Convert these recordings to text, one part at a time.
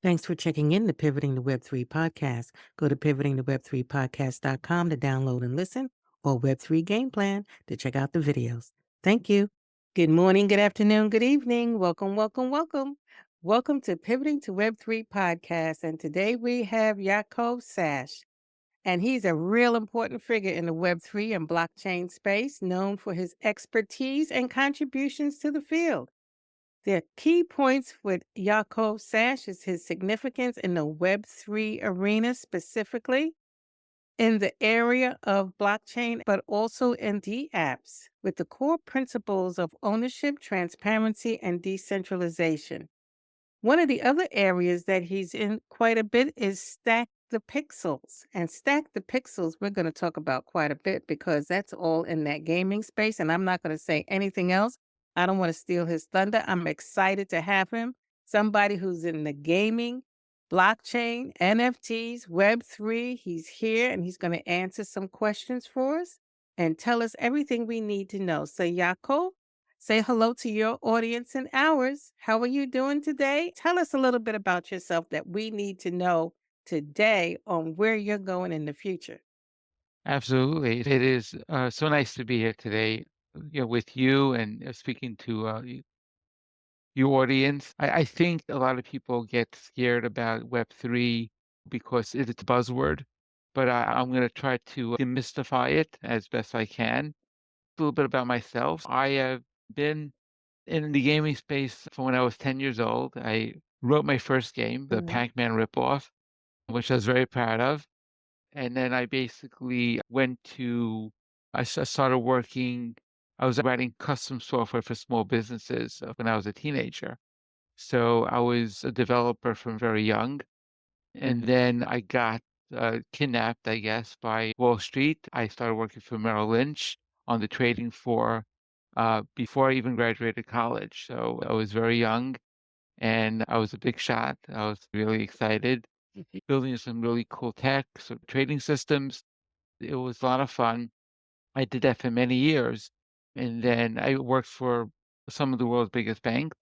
Thanks for checking in the Pivoting to Web3 podcast. Go to pivotingtoweb3podcast.com to download and listen, or Web3 Game Plan to check out the videos. Thank you. Good morning, good afternoon, good evening. Welcome, welcome, welcome. Welcome to Pivoting to Web3 podcast. And today we have Yaakov Sash. And he's a real important figure in the Web3 and blockchain space, known for his expertise and contributions to the field. The key points with Yaakov Sash is his significance in the Web3 arena, specifically in the area of blockchain, but also in the apps, with the core principles of ownership, transparency, and decentralization. One of the other areas that he's in quite a bit is Stack the Pixels. And Stack the Pixels, we're going to talk about quite a bit because that's all in that gaming space. And I'm not going to say anything else. I don't want to steal his thunder. I'm excited to have him. Somebody who's in the gaming, blockchain, NFTs, Web3. He's here and he's going to answer some questions for us and tell us everything we need to know. So, Yaakov, say hello to your audience and ours. How are you doing today? Tell us a little bit about yourself that we need to know today on where you're going in the future. Absolutely. It is so nice to be here today, with you and speaking to your audience. I think a lot of people get scared about Web3 because it's a buzzword, but I'm going to try to demystify it as best I can. A little bit about myself. I have been in the gaming space from when I was 10 years old. I wrote my first game, the Mhm. Pac-Man ripoff, which I was very proud of. And then I basically started working. I was writing custom software for small businesses when I was a teenager. So I was a developer from very young. And then I got kidnapped, I guess, by Wall Street. I started working for Merrill Lynch on the trading floor before I even graduated college. So I was very young and I was a big shot. I was really excited, building some really cool tech, so trading systems. It was a lot of fun. I did that for many years, and then I worked for some of the world's biggest banks,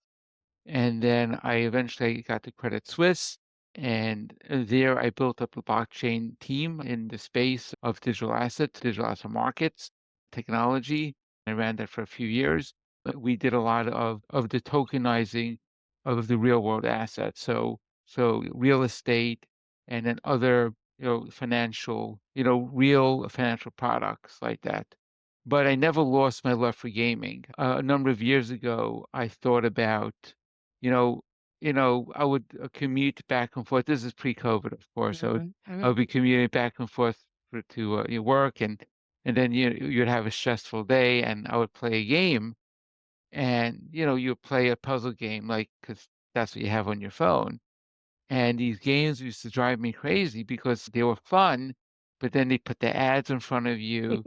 and then I eventually got to Credit Suisse, and there I built up a blockchain team in the space of digital assets, digital asset markets, technology. I ran that for a few years. But we did a lot of the tokenizing of the real world assets. So real estate and then other, financial, real financial products like that. But I never lost my love for gaming. A number of years ago, I thought about, you know, I would commute back and forth. This is pre-COVID, of course. Mhm, I mhm. would be commuting back and forth to your work, and then you'd have a stressful day, and I would play a game, and you play a puzzle game, like because that's what you have on your phone. And these games used to drive me crazy because they were fun, but then they put the ads in front of you,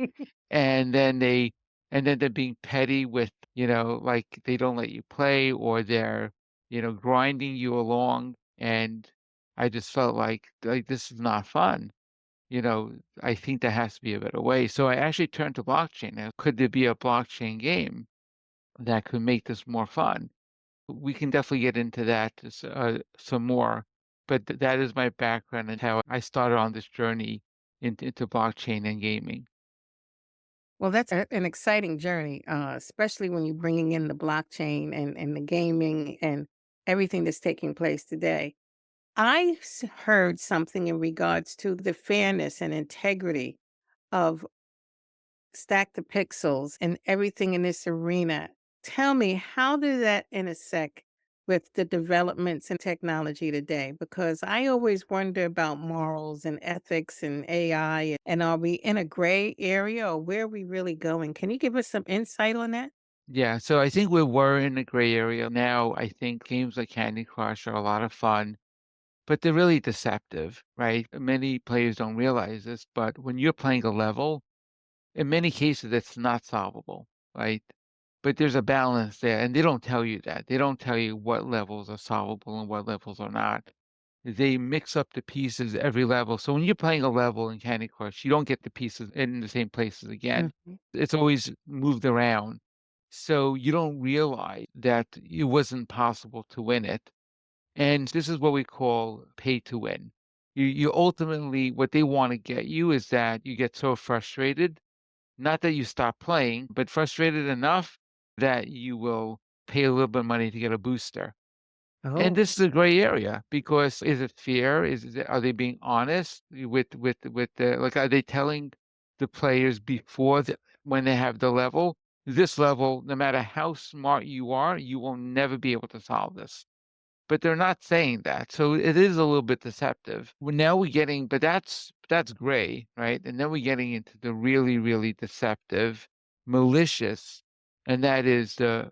and then they're being petty with, like they don't let you play or they're, grinding you along. And I just felt like this is not fun. I think there has to be a better way. So I actually turned to blockchain. Now, could there be a blockchain game that could make this more fun? We can definitely get into that some more, but that is my background and how I started on this journey into blockchain and gaming. Well, that's an exciting journey, especially when you're bringing in the blockchain and the gaming and everything that's taking place today. Heard something in regards to the fairness and integrity of Stack the Pixels and everything in this arena. Tell me, how did that intersect with the developments in technology today? Because I always wonder about morals and ethics and AI. And are we in a gray area or where are we really going? Can you give us some insight on that? Yeah, so I think we were in the gray area. Now I think games like Candy Crush are a lot of fun, but they're really deceptive, right? Many players don't realize this, but when you're playing a level, in many cases it's not solvable, right? But there's a balance there, and they don't tell you that. They don't tell you what levels are solvable and what levels are not. They mix up the pieces every level. So when you're playing a level in Candy Crush, you don't get the pieces in the same places again. Mhm. It's always moved around. So you don't realize that it wasn't possible to win it. And this is what we call pay to win. You ultimately, what they want to get you is that you get so frustrated, not that you stop playing, but frustrated enough that you will pay a little bit of money to get a booster. And Oh, this is a gray area because is it fair? Are they being honest with the like, are they telling the players before when they have the level, this level, no matter how smart you are, you will never be able to solve this. But they're not saying that, so it is a little bit deceptive. Well, now we're getting but that's gray, right? And then we're getting into the really, really deceptive, malicious, and that is the,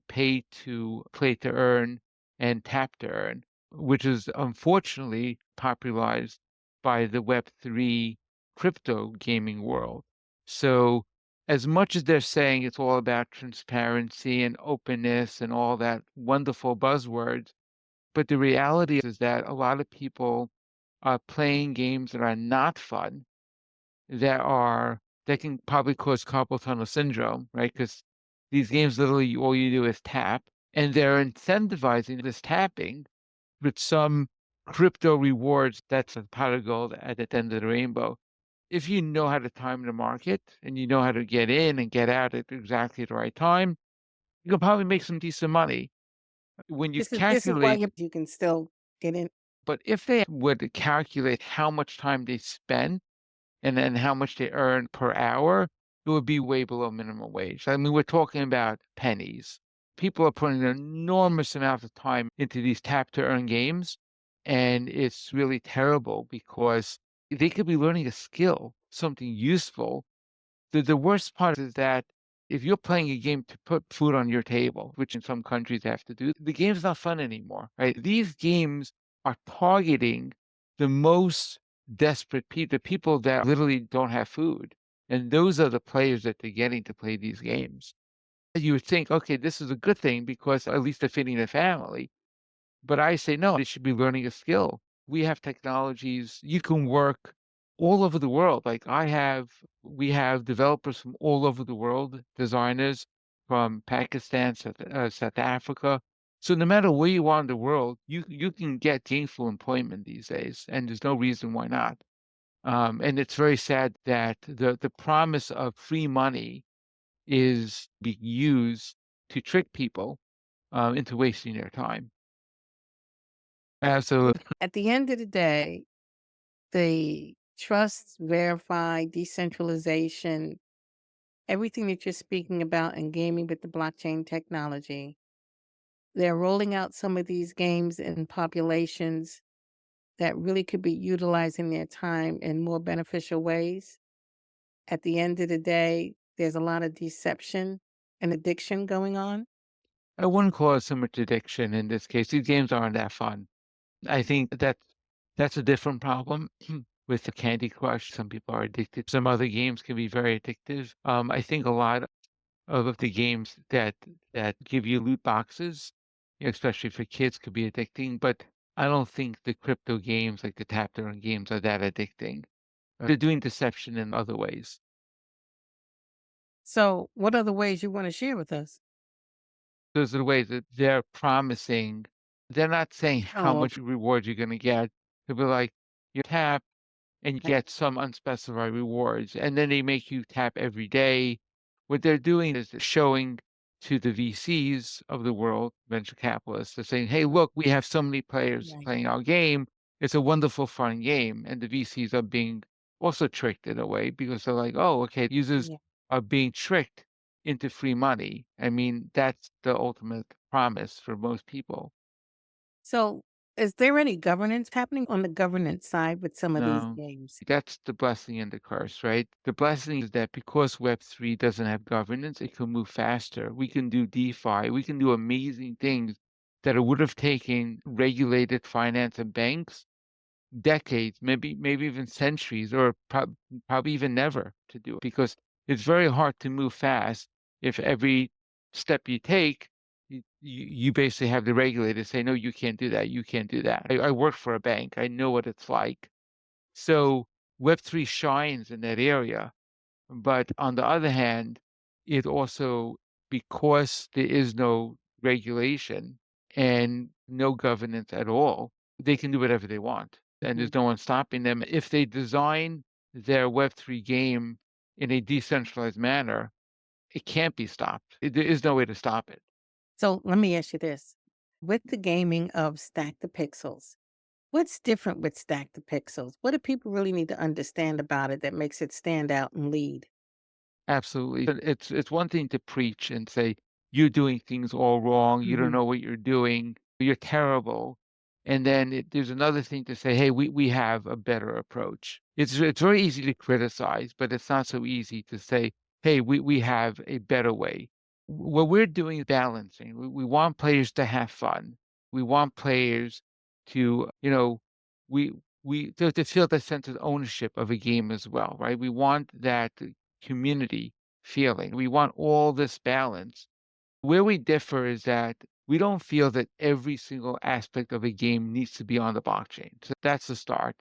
pay to play to earn and tap to earn, which is unfortunately popularized by the Web3 crypto gaming world. So, as much as they're saying it's all about transparency and openness and all that wonderful buzzwords, but the reality is that a lot of people are playing games that are not fun, that can probably cause carpal tunnel syndrome, right? Because these games literally all you do is tap, and they're incentivizing this tapping with some crypto rewards. That's a pot of gold at the end of the rainbow. If you know how to time the market and you know how to get in and get out at exactly the right time, you can probably make some decent money. When you this is why calculate you can still get in. but if they would calculate how much time they spend and then how much they earn per hour, it would be way below minimum wage. I mean, we're talking about pennies. People are putting an enormous amount of time into these tap to earn games, and it's really terrible because they could be learning a skill, something useful. The worst part is that if you're playing a game to put food on your table, which in some countries they have to do, the game's not fun anymore, right? These games are targeting the most desperate people, the people that literally don't have food. And those are the players that they're getting to play these games. You would think, okay, this is a good thing because at least they're feeding their family. But I say, no, they should be learning a skill. We have technologies. You can work all over the world. We have developers from all over the world, designers from Pakistan, South Africa. So no matter where you are in the world, you can get gainful employment these days, and there's no reason why not. And it's very sad that the promise of free money is being used to trick people into wasting their time. Absolutely. At the end of the day, the trust, verify, decentralization, everything that you're speaking about in gaming with the blockchain technology, they're rolling out some of these games in populations that really could be utilizing their time in more beneficial ways. At the end of the day, there's a lot of deception and addiction going on. I wouldn't call it so much addiction in this case. These games aren't that fun. I think that's a different problem with the Candy Crush. Some people are addicted. Some other games can be very addictive. I think a lot of the games that give you loot boxes, especially for kids, could be addicting. But I don't think the crypto games, like the tap to earn games, are that addicting. They're doing deception in other ways. So, what other ways you want to share with us? Those are the ways that they're promising. They're not saying how Oh, much reward you're gonna get. They'll be like, "You tap and you okay. get some unspecified rewards," and then they make you tap every day. What they're doing is they're showing to the VCs of the world, venture capitalists, they're saying, "Hey, look, we have so many players Right. playing our game. It's a wonderful, fun game." And the VCs are being also tricked in a way because they're like, "Oh, okay, users Yeah. are being tricked into free money." I mean, that's the ultimate promise for most people. So, is there any governance happening on the governance side with some of these No, games? that's the blessing and the curse, right? The blessing is that because Web3 doesn't have governance, it can move faster. We can do DeFi, we can do amazing things that it would have taken regulated finance and banks decades, maybe even centuries, or probably even never to do it because it's very hard to move fast if every step you take, you basically have the regulators say, no, you can't do that, you can't do that. I work for a bank, I know what it's like. So Web3 shines in that area. But on the other hand, it also, because there is no regulation and no governance at all, they can do whatever they want, and Mhm. there's no one stopping them. If they design their Web3 game in a decentralized manner, it can't be stopped. There is no way to stop it. So let me ask you this. With the gaming of Stack the Pixels, what's different with Stack the Pixels? What do people really need to understand about it that makes it stand out and lead? Absolutely. But it's one thing to preach and say, "You're doing things all wrong. You don't Mhm. know what you're doing. You're terrible." And then there's another thing to say, "Hey, we have a better approach." It's very easy to criticize, but it's not so easy to say, "Hey, we have a better way." What we're doing is balancing. We want players to have fun. We want players to, we to feel that sense of ownership of a game as well, right? We want that community feeling. We want all this balance. Where we differ is that we don't feel that every single aspect of a game needs to be on the blockchain. So that's the start.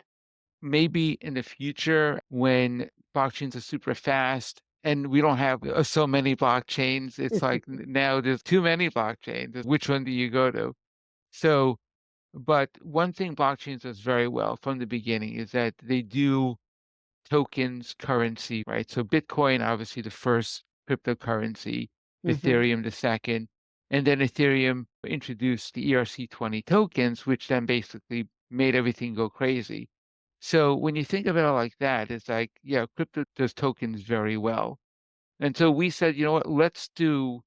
Maybe in the future, when blockchains are super fast and we don't have so many blockchains, it's like now there's too many blockchains. Which one do you go to? So, but one thing blockchains does very well from the beginning is that they do tokens, currency, right? So Bitcoin, obviously the first cryptocurrency, Mhm. Ethereum the second, and then Ethereum introduced the ERC20 tokens, which then basically made everything go crazy. So when you think of it all like that, it's like, yeah, crypto does tokens very well. And so we said, you know what, let's do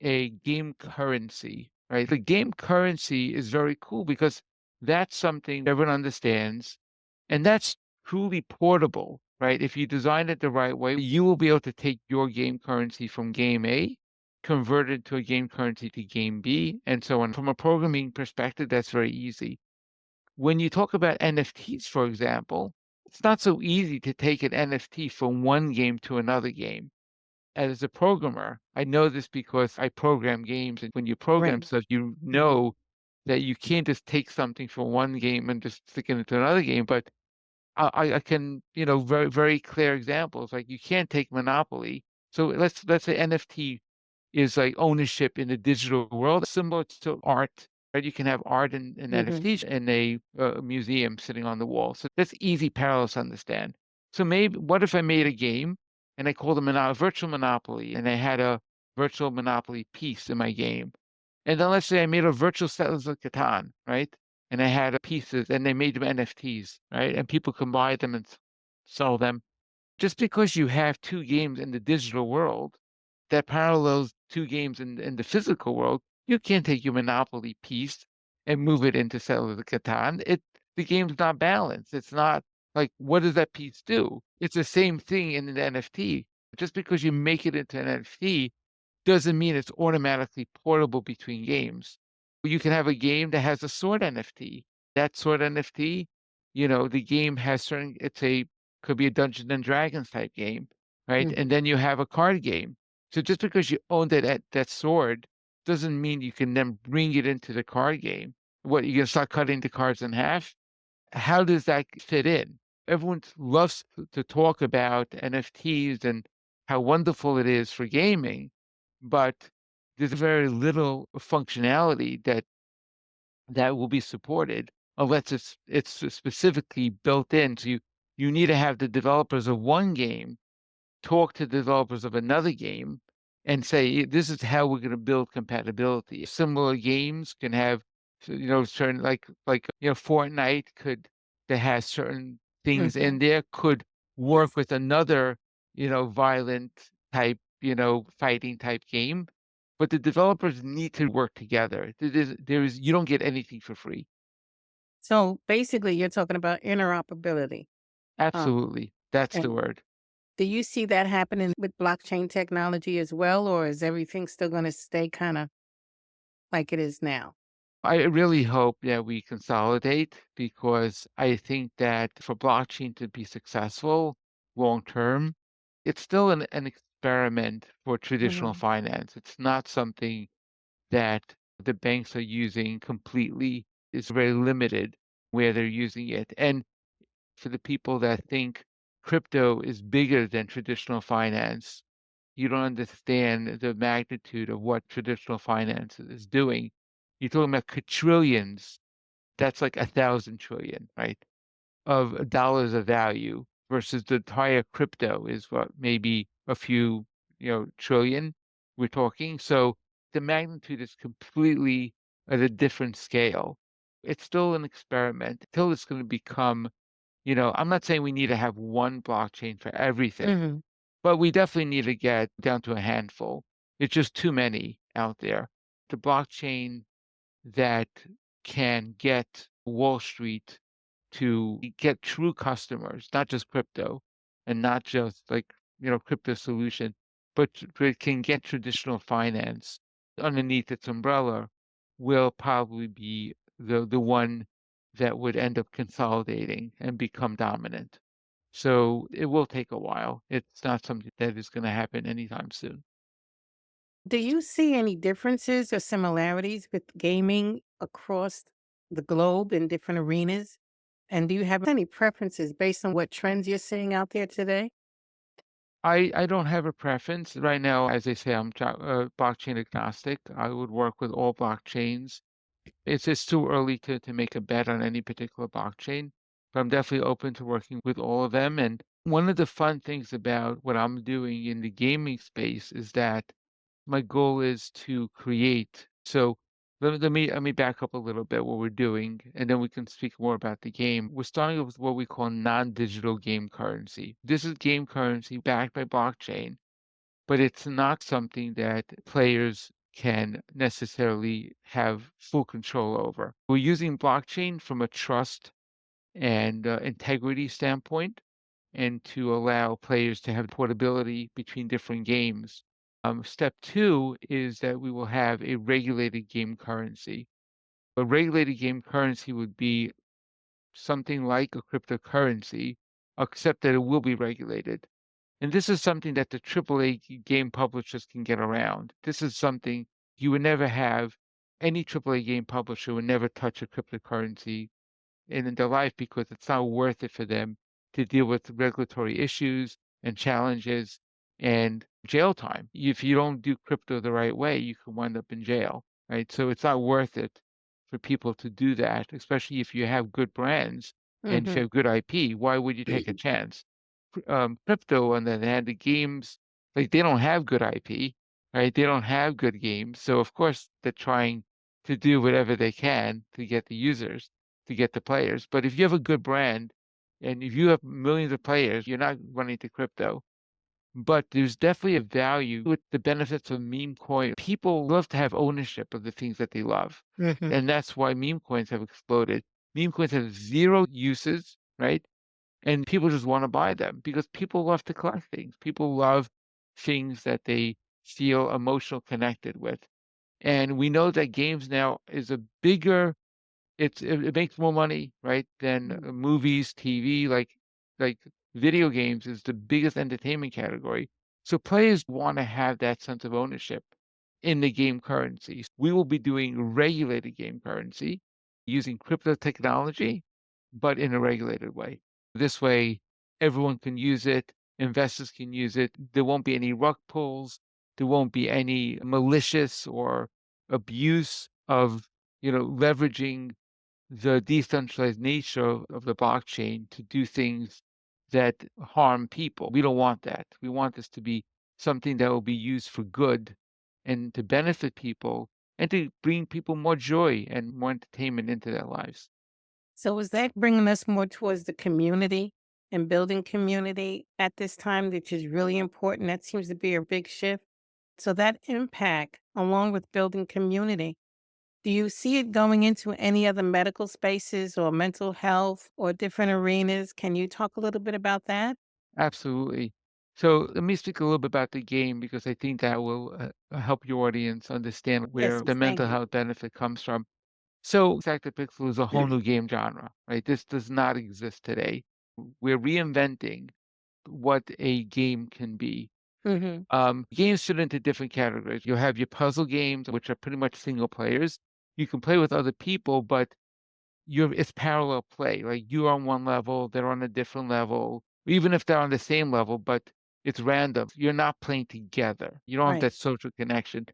a game currency, right? The game currency is very cool because that's something everyone understands. And that's truly portable, right? If you design it the right way, you will be able to take your game currency from game A, convert it to a game currency to game B, and so on. From a programming perspective, that's very easy. When you talk about NFTs, for example, it's not so easy to take an NFT from one game to another game. As a programmer, I know this because I program games, and when you program Right. stuff, you Mhm. know that you can't just take something from one game and just stick it into another game. But I can, very, very clear examples. Like you can't take Monopoly. So let's say NFT is like ownership in the digital world, similar to art, right? You can have art and Mhm. NFTs in a museum sitting on the wall. So that's easy parallels to understand. So maybe what if I made a game and I called it virtual Monopoly, and I had a virtual Monopoly piece in my game. And then let's say I made a virtual Settlers of Catan, right? And I had pieces and they made them NFTs, right? And people can buy them and sell them. Just because you have two games in the digital world that parallels two games in the physical world, you can't take your Monopoly piece and move it into Settlers of Catan. The game's not balanced. It's not like, what does that piece do? It's the same thing in an NFT. Just because you make it into an NFT doesn't mean it's automatically portable between games. You can have a game that has a sword NFT. That sword NFT, the game has certain, could be a Dungeons and Dragons type game, right? And Mhm. then you have a card game. So just because you own that sword doesn't mean you can then bring it into the card game. What, you gonna start cutting the cards in half? How does that fit in? Everyone loves to talk about NFTs and how wonderful it is for gaming, but there's very little functionality that will be supported unless it's specifically built in. So you need to have the developers of one game talk to developers of another game and say, this is how we're going to build compatibility. Similar games can have, certain Fortnite could that has certain things in Mhm. there could work with another, violent type, fighting type game. But the developers need to work together. You don't get anything for free. So basically, you're talking about interoperability. Um, Absolutely. That's the and word. do you see that happening with blockchain technology as well, or is everything still going to stay kind of like it is now? I really hope that we consolidate because I think that for blockchain to be successful long term, it's still an experiment for traditional Mhm. finance. It's not something that the banks are using completely. It's very limited where they're using it. And for the people that think crypto is bigger than traditional finance, you don't understand the magnitude of what traditional finance is doing. You're talking about quadrillions. That's like 1,000 trillion, right? Of dollars of value versus the entire crypto is what, maybe a few, trillion we're talking. So the magnitude is completely at a different scale. It's still an experiment until it's going to become, I'm not saying we need to have one blockchain for everything, Mhm. but we definitely need to get down to a handful. It's just too many out there. The blockchain that can get Wall Street to get true customers, not just crypto and not just like, crypto solution, but it can get traditional finance underneath its umbrella will probably be the one that would end up consolidating and become dominant. So it will take a while. It's not something that is going to happen anytime soon. Do you see any differences or similarities with gaming across the globe in different arenas? And do you have any preferences based on what trends you're seeing out there today? I don't have a preference right now. As I say, I'm blockchain agnostic. I would work with all blockchains. It's just too early to make a bet on any particular blockchain, but I'm definitely open to working with all of them. And one of the fun things about what I'm doing in the gaming space is that my goal is to create. So let me back up a little bit what we're doing, and then we can speak more about the game. We're starting with what we call non-digital game currency. This is game currency backed by blockchain, but it's not something that players can necessarily have full control over. We're using blockchain from a trust and integrity standpoint, and to allow players to have portability between different games. Step two is that we will have a regulated game currency. A regulated game currency would be something like a cryptocurrency, except that it will be regulated. And this is something that the AAA game publishers can get around. This is something you would never have. Any AAA game publisher would never touch a cryptocurrency in their life because it's not worth it for them to deal with regulatory issues and challenges and jail time. If you don't do crypto the right way, you can wind up in jail, right? So it's not worth it for people to do that, especially if you have good brands and if you Mhm. have good IP. Why would you take a chance? Crypto, on the other hand, the games, like they don't have good IP, right? They don't have good games. So of course they're trying to do whatever they can to get the users, to get the players. But if you have a good brand and if you have millions of players, you're not running to crypto. But there's definitely a value with the benefits of meme coin. People love to have ownership of the things that they love. Mhm. And that's why meme coins have exploded. Meme coins have zero uses, right? And people just want to buy them because people love to collect things. People love things that they feel emotional connected with. And we know that games now is a bigger it makes more money, right, than Mhm. movies, TV, like video games is the biggest entertainment category. So players want to have that sense of ownership in the game currencies. We will be doing regulated game currency using crypto technology, but in a regulated way. This way, everyone can use it, investors can use it. There won't be any rug pulls. There won't be any malicious or abuse of, leveraging the decentralized nature of the blockchain to do things that harm people. We don't want that. We want this to be something that will be used for good and to benefit people and to bring people more joy and more entertainment into their lives. So is that bringing us more towards the community and building community at this time, which is really important? That seems to be a big shift. So that impact, along with building community, do you see it going into any other medical spaces or mental health or different arenas? Can you talk a little bit about that? Absolutely. So let me speak a little bit about the game because I think that will help your audience understand Yes, where the thank mental you. health benefit comes from. So Exacta Pixel is a whole new game genre, right? This does not exist today. We're reinventing what a game can be. Mhm. Games fit into different categories. You'll have your puzzle games, which are pretty much single players. You can play with other people, but it's parallel play. Like you're on one level, they're on a different level, even if they're on the same level, but it's random. You're not playing together. You don't have Right. that social connection.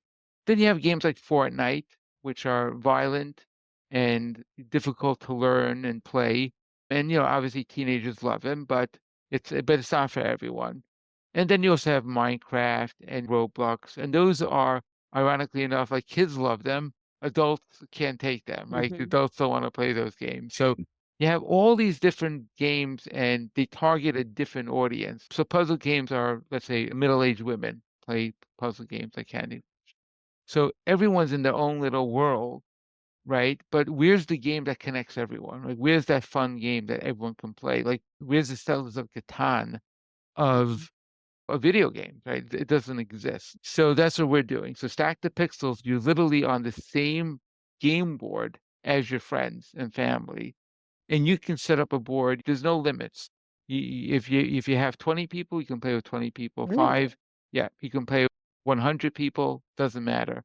Then you have games like Fortnite. which are violent and difficult to learn and play. And obviously teenagers love them, but it's not for everyone. And then you also have Minecraft and Roblox, and those are, ironically enough, like kids love them, adults can't take them, right? Mhm. Adults don't want to play those games. So you have all these different games and they target a different audience. So puzzle games are, let's say, middle-aged women play puzzle games like Candy. So everyone's in their own little world, right? But where's the game that connects everyone? Like, where's that fun game that everyone can play? Like, where's the Settlers of Catan of a video game, right? It doesn't exist. So that's what we're doing. So Stack the Pixels, you're literally on the same game board as your friends and family, and you can set up a board. There's no limits. If you have 20 people, you can play with 20 people. Really? Five, yeah, you can play with 100 people. Doesn't matter.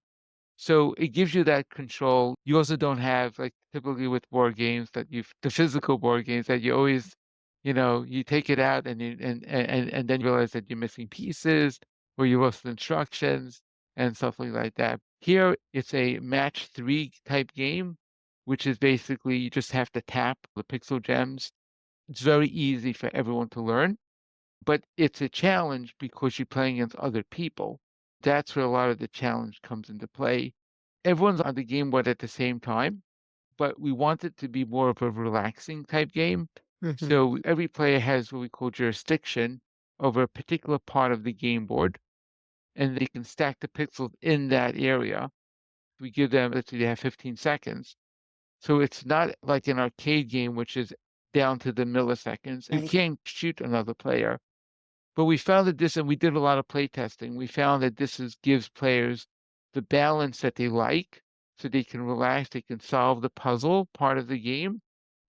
So it gives you that control. You also don't have, like typically with board games, that the physical board games that you always, you take it out and and then you realize that you're missing pieces or you lost instructions and stuff like that. Here it's a match three type game, which is basically you just have to tap the pixel gems. It's very easy for everyone to learn, but it's a challenge because you're playing against other people. That's where a lot of the challenge comes into play. Everyone's on the game board at the same time, but we want it to be more of a relaxing type game. Mhm. So every player has what we call jurisdiction over a particular part of the game board, and they can stack the pixels in that area. We give them, let's say they have 15 seconds. So it's not like an arcade game, which is down to the milliseconds. You Right. can't shoot another player. But we found that this, and we did a lot of play testing, we found that gives players the balance that they like, so they can relax, they can solve the puzzle part of the game,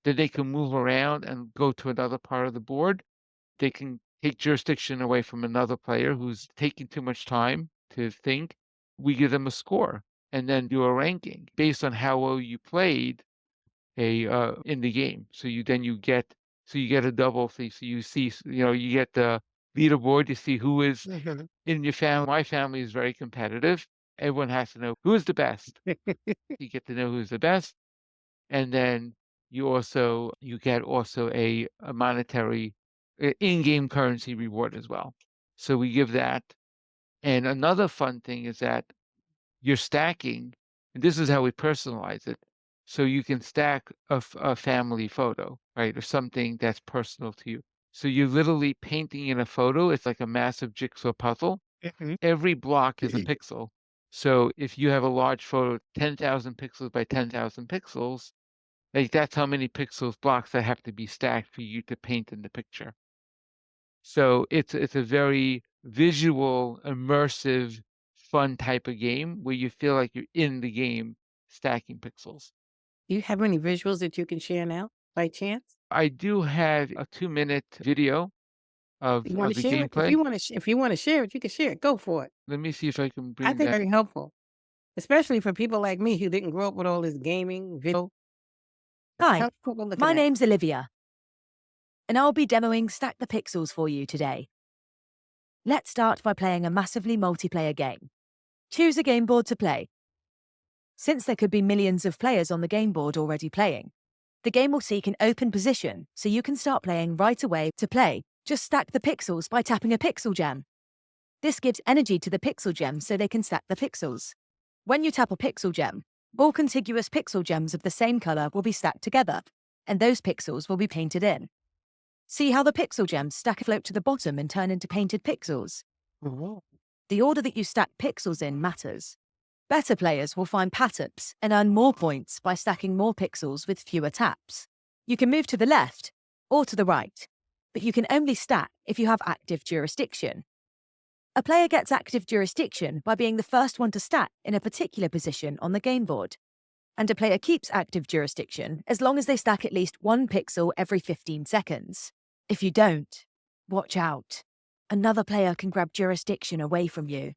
then they can move around and go to another part of the board. They can take jurisdiction away from another player who's taking too much time to think. We give them a score and then do a ranking based on how well you played in the game. So you get a double thing. So you see, you get the leaderboard. You see who is Mhm. in your family. My family is very competitive. Everyone has to know who is the best. You get to know who's the best, and then you get also a monetary in-game currency reward as well. So we give that. And another fun thing is that you're stacking, and this is how we personalize it. So you can stack a family photo, right? Or something that's personal to you. So you're literally painting in a photo. It's like a massive jigsaw puzzle. Mhm. Every block is a pixel. So if you have a large photo, 10,000 pixels by 10,000 pixels, like that's how many pixels blocks that have to be stacked for you to paint in the picture. So it's a very visual, immersive, fun type of game where you feel like you're in the game stacking pixels. Do you have any visuals that you can share now, by chance? I do have a 2-minute video of You wanna of the share it? gameplay. If you wanna share it, you can share it. Go for it. Let me see if I can I bring think that. very helpful, especially for people like me who didn't grow up with all this gaming, video. Hi, Help people looking my at. name's Olivia, and I'll be demoing Stack the Pixels for you today. Let's start by playing a massively multiplayer game. Choose a game board to play. Since there could be millions of players on the game board already playing, the game will seek an open position so you can start playing right away. To play, just stack the pixels by tapping a pixel gem. This gives energy to the pixel gems so they can stack the pixels. When you tap a pixel gem, all contiguous pixel gems of the same color will be stacked together, and those pixels will be painted in. See how the pixel gems stack float to the bottom and turn into painted pixels? Mhm. The order that you stack pixels in matters. Better players will find patterns and earn more points by stacking more pixels with fewer taps. You can move to the left or to the right, but you can only stack if you have active jurisdiction. A player gets active jurisdiction by being the first one to stack in a particular position on the game board, and a player keeps active jurisdiction as long as they stack at least one pixel every 15 seconds. If you don't, watch out. Another player can grab jurisdiction away from you.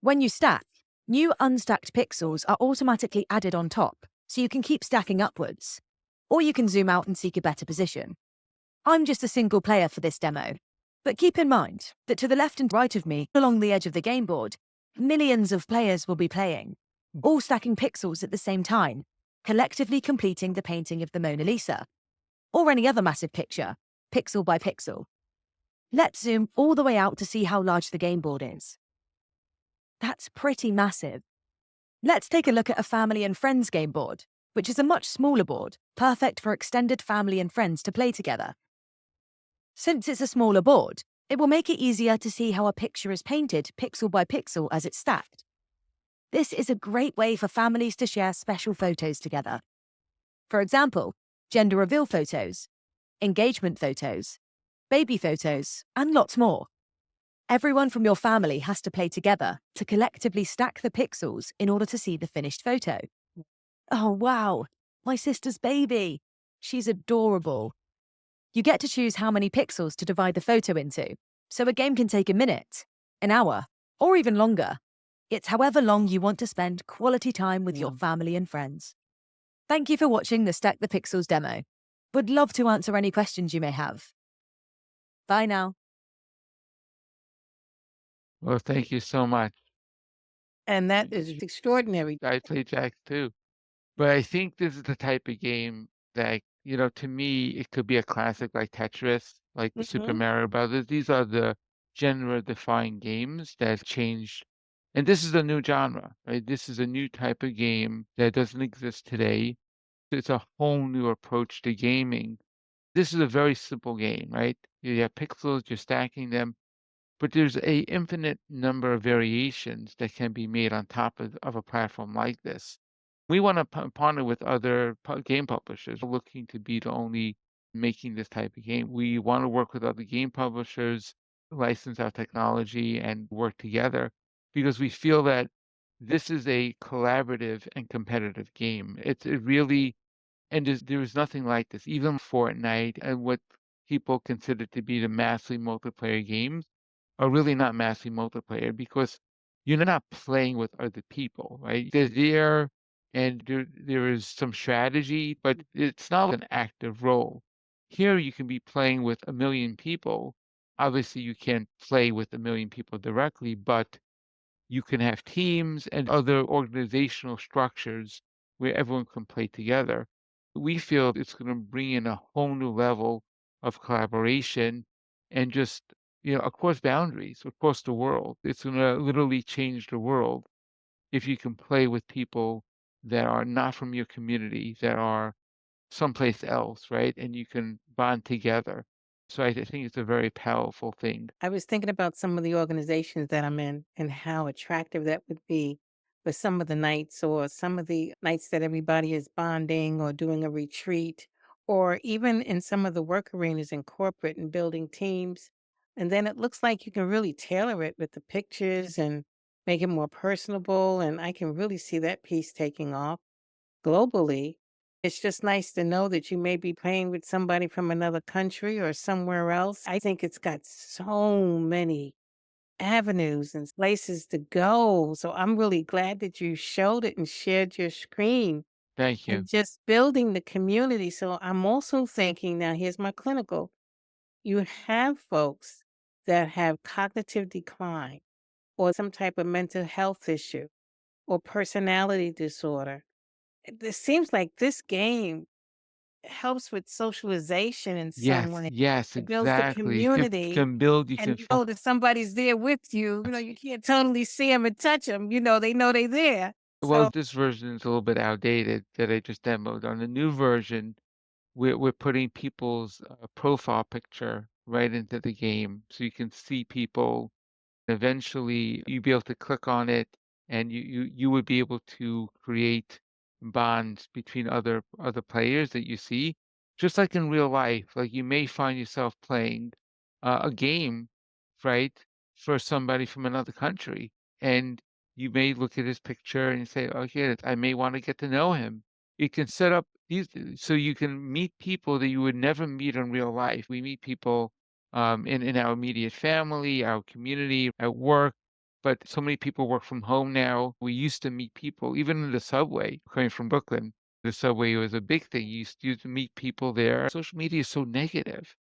When you stack, new unstacked pixels are automatically added on top, so you can keep stacking upwards. Or you can zoom out and seek a better position. I'm just a single player for this demo, but keep in mind that to the left and right of me, along the edge of the game board, millions of players will be playing. all stacking pixels at the same time, collectively completing the painting of the Mona Lisa, or any other massive picture, pixel by pixel. Let's zoom all the way out to see how large the game board is. That's pretty massive. Let's take a look at a family and friends game board, which is a much smaller board, perfect for extended family and friends to play together. Since it's a smaller board, it will make it easier to see how a picture is painted pixel by pixel as it's stacked. This is a great way for families to share special photos together. For example, gender reveal photos, engagement photos, baby photos, and lots more. Everyone from your family has to play together to collectively stack the pixels in order to see the finished photo. Oh, wow, my sister's baby. She's adorable. You get to choose how many pixels to divide the photo into, so a game can take a minute, an hour, or even longer. It's however long you want to spend quality time with your family and friends. Thank you for watching the Stack the Pixels demo. Would love to answer any questions you may have. Bye now. Well, thank you so much. And that is extraordinary. I play Jack too. But I think this is the type of game that, to me, it could be a classic like Tetris, like the Super Mhm. Mario Brothers. These are the genre-defining games that changed. And this is a new genre, right? This is a new type of game that doesn't exist today. It's a whole new approach to gaming. This is a very simple game, right? You have pixels, you're stacking them, but there's a infinite number of variations that can be made on top of a platform like this. We want to partner with other game publishers looking to be the only making this type of game. We want to work with other game publishers, license our technology, and work together because we feel that this is a collaborative and competitive game. It really, and there is nothing like this. Even Fortnite and what people consider to be the massively multiplayer games are really not massively multiplayer because you're not playing with other people, right? They're there and there is some strategy, but it's not an active role. Here you can be playing with a million people. Obviously, you can't play with a million people directly, but you can have teams and other organizational structures where everyone can play together. We feel it's going to bring in a whole new level of collaboration and just, across boundaries, across the world. It's going to literally change the world if you can play with people that are not from your community, that are someplace else, right? And you can bond together. So I think it's a very powerful thing. I was thinking about some of the organizations that I'm in and how attractive that would be for some of the nights or some of the nights that everybody is bonding or doing a retreat, or even in some of the work arenas in corporate and building teams. And then it looks like you can really tailor it with the pictures and make it more personable. And I can really see that piece taking off globally. It's just nice to know that you may be playing with somebody from another country or somewhere else. I think it's got so many avenues and places to go. So I'm really glad that you showed it and shared your screen Thank you. and just building the community. So I'm also thinking now, here's my clinical. You have folks that have cognitive decline or some type of mental health issue or personality disorder. It seems like this game helps with socialization in some Yes, way. yes, It builds the exactly. You community, can build, you and can you feel. know that somebody's there with you. You can't totally see them and touch them. They know they're there. Well, So this version is a little bit outdated that I just demoed. On the new version, we're putting people's profile picture right into the game, so you can see people. Eventually, you'd be able to click on it, and you would be able to create bonds between other players that you see, just like in real life. Like you may find yourself playing a game, right, for somebody from another country, and you may look at his picture and say, "Okay, I may want to get to know him." You can set up these so you can meet people that you would never meet in real life. We meet people in our immediate family, our community, at work. But so many people work from home now. We used to meet people, even in the subway, coming from Brooklyn. The subway was a big thing. You used to meet people there. Social media is so negative.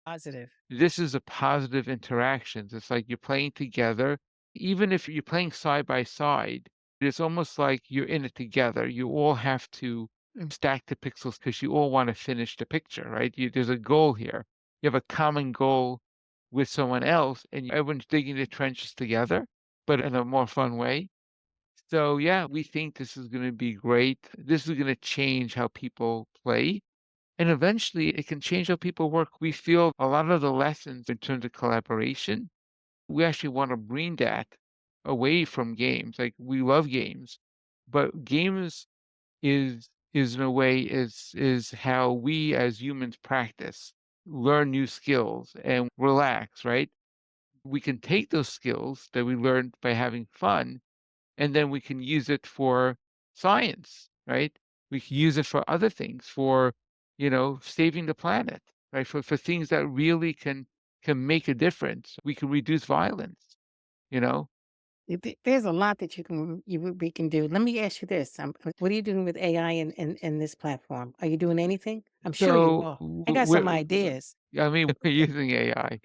positive. This is a positive interactions. It's like you're playing together, even if you're playing side by side. It's almost like you're in it together. You all have to stack the pixels because you all want to finish the picture, right? There's a goal here. You have a common goal with someone else, and everyone's digging the trenches together, but in a more fun way. So, yeah, we think this is going to be great. This is going to change how people play. And eventually, it can change how people work. We feel a lot of the lessons in terms of collaboration, we actually want to bring that away from games. Like we love games, but games is in a way is how we as humans practice, learn new skills and relax, right? We can take those skills that we learned by having fun and then we can use it for science, right? We can use it for other things, for, saving the planet, right? For things that really can make a difference. We can reduce violence, you know? There's a lot that we can do. Let me ask you this: what are you doing with AI in this platform? Are you doing anything? I'm sure you So are. I got some ideas. I mean, we're using AI.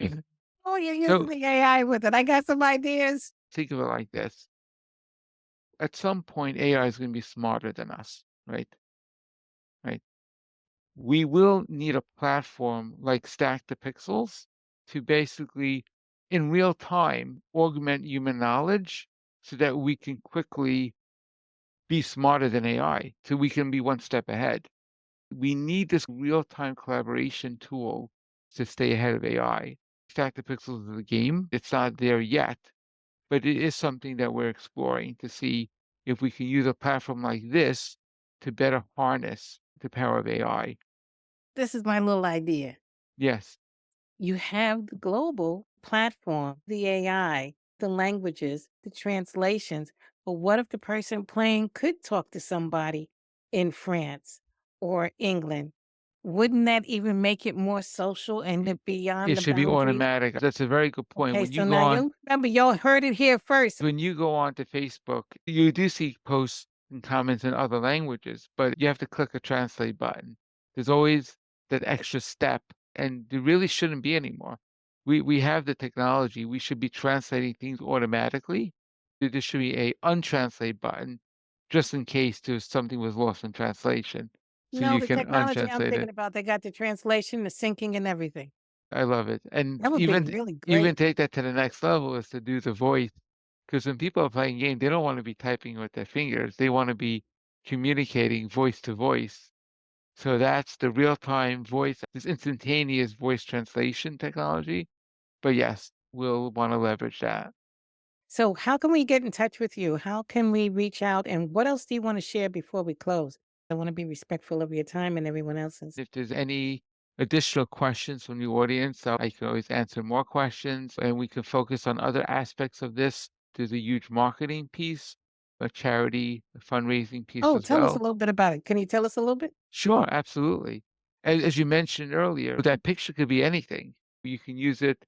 Oh, you're using So the AI with it. I got some ideas. think of it like this. At some point, AI is going to be smarter than us, right? Right. We will need a platform like Stack the Pixels to basically, in real time, augment human knowledge so that we can quickly be smarter than AI, so we can be one step ahead. We need this real time collaboration tool to stay ahead of AI. Stack the Pixels is a game. It's not there yet, but it is something that we're exploring to see if we can use a platform like this to better harness the power of AI. This is my little idea. Yes. You have the global platform, the AI, the languages, the translations. But what if the person playing could talk to somebody in France or England? Wouldn't that even make it more social and beyond It the should be boundaries? automatic. That's a very good point. Okay, so now you remember y'all heard it here first. When you go on to Facebook, you do see posts and comments in other languages, but you have to click a translate button. There's always that extra step, and there really shouldn't be anymore. We have the technology. We should be translating things automatically. There should be a untranslate button just in case there's something was lost in translation, so No, you the can technology I'm untranslate thinking it. about, they got the translation, the syncing, and everything. I love it. And That would be really even great. take that to the next level is to do the voice. Because when people are playing games, they don't want to be typing with their fingers. They want to be communicating voice to voice. So that's the real-time voice, this instantaneous voice translation technology. But yes, we'll want to leverage that. So, how can we get in touch with you? How can we reach out? And what else do you want to share before we close? I want to be respectful of your time and everyone else's. If there's any additional questions from the audience, I can always answer more questions and we can focus on other aspects of this. There's a huge marketing piece, a charity, a fundraising piece Oh, as tell us a well. little bit about it. Can you tell us a little bit? Sure, absolutely. As you mentioned earlier, that picture could be anything. You can use it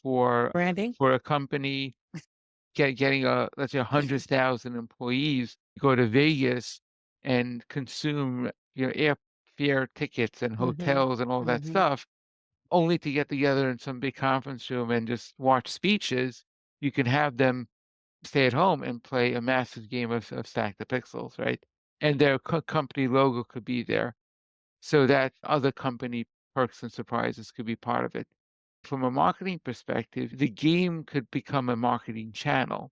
for Branding? a company getting let's say 100,000 employees go to Vegas and consume airfare tickets and Mm-hmm. hotels and all that Mm-hmm. stuff, only to get together in some big conference room and just watch speeches. You can have them stay at home and play a massive game of Stack the Pixels, right? And their company logo could be there so that other company perks and surprises could be part of it. From a marketing perspective, the game could become a marketing channel.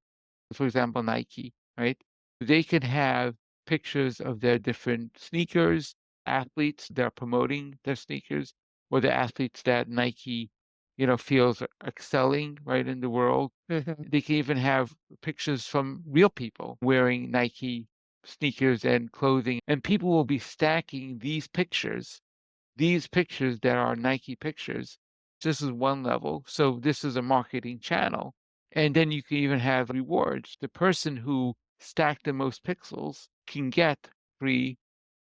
For example, Nike, right? They could have pictures of their different sneakers, athletes that are promoting their sneakers, or the athletes that Nike, feels are excelling right in the world. Mm-hmm. They can even have pictures from real people wearing Nike sneakers and clothing, and people will be stacking these pictures that are Nike pictures. This is one level. So this is a marketing channel. And then you can even have rewards. The person who stacked the most pixels can get free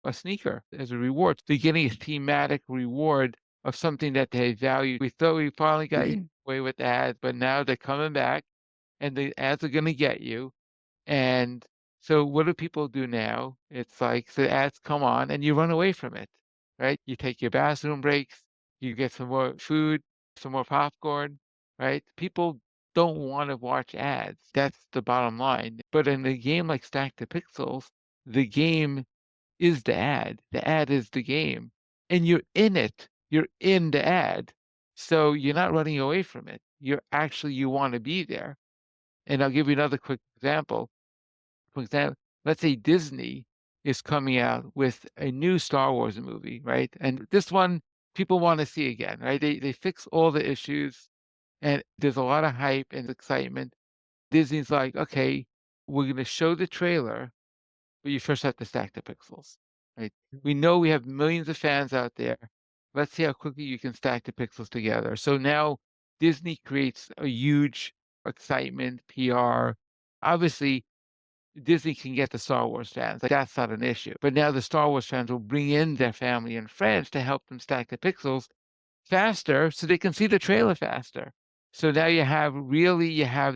a sneaker as a reward. They're getting a thematic reward of something that they value. We thought we finally got away with ads, but now they're coming back and the ads are going to get you. And so what do people do now? It's like the ads come on and you run away from it, right? You take your bathroom breaks, you get some more food, some more popcorn, right? People don't wanna watch ads. That's the bottom line. But in a game like Stack the Pixels, the game is the ad. The ad is the game, and you're in it. You're in the ad. So you're not running away from it. You wanna be there. And I'll give you another quick example. For example, let's say Disney is coming out with a new Star Wars movie, right? And this one people wanna see again, right? They fix all the issues, and there's a lot of hype and excitement. Disney's like, "Okay, we're gonna show the trailer, but you first have to stack the pixels, right? We know we have millions of fans out there. Let's see how quickly you can stack the pixels together." So now Disney creates a huge excitement, PR. Obviously, Disney can get the Star Wars fans. Like, that's not an issue. But now the Star Wars fans will bring in their family and friends to help them stack the pixels faster so they can see the trailer faster. So now you have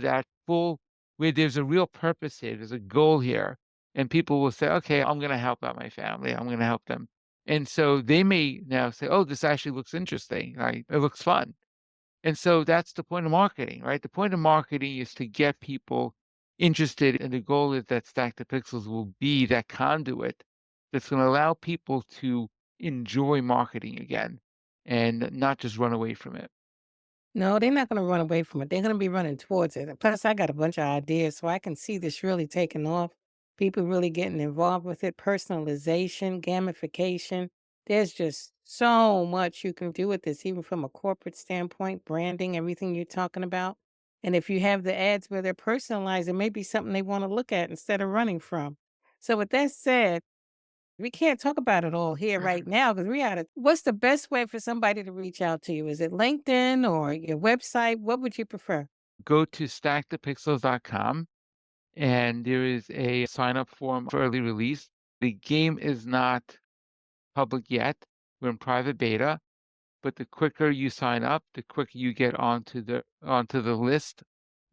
that full where there's a real purpose here, there's a goal here, and people will say, "Okay, I'm gonna help out my family, I'm gonna help them." And so they may now say, "Oh, this actually looks interesting, right? It looks fun." And so that's the point of marketing, right? The point of marketing is to get people interested, and the goal is that Stack the Pixels will be that conduit that's going to allow people to enjoy marketing again and not just run away from it. No, they're not gonna run away from it. They're gonna be running towards it. Plus, I got a bunch of ideas, so I can see this really taking off. People really getting involved with it. Personalization, gamification. There's just so much you can do with this, even from a corporate standpoint, branding, everything you're talking about. And if you have the ads where they're personalized, it may be something they want to look at instead of running from. So, with that said, we can't talk about it all here right now because we had it. What's the best way for somebody to reach out to you? Is it LinkedIn or your website? What would you prefer? Go to stackthepixels.com, and there is a sign up form for early release. The game is not public yet. We're in private beta. But the quicker you sign up, the quicker you get onto the list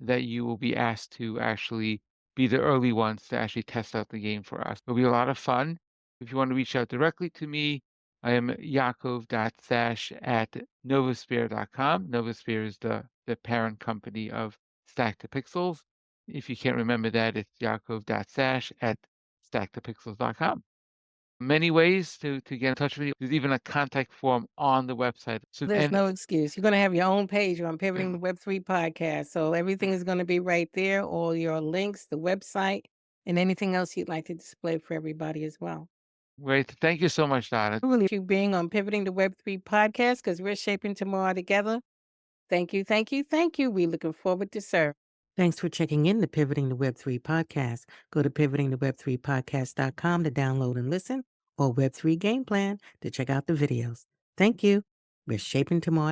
that you will be asked to actually be the early ones to actually test out the game for us. It'll be a lot of fun. If you want to reach out directly to me, I am Yaakov.Sash at novasphere.com. Novasphere is the parent company of Stack to Pixels. If you can't remember that, it's Yaakov.Sash at stacktopixels.com. Many ways to get in touch with you. There's even a contact form on the website. So There's and no excuse. You're going to have your own page on Pivoting the Web3 podcast. So everything is going to be right there, all your links, the website, and anything else you'd like to display for everybody as well. great. Thank you so much, Donna. Really appreciate you being on Pivoting the Web3 podcast because we're shaping tomorrow together. Thank you, thank you, thank you. We're looking forward to serve. Thanks for checking in the Pivoting the Web3 podcast. Go to pivotingtheweb3podcast.com to download and listen, or Web3 Game Plan to check out the videos. Thank you. We're shaping tomorrow.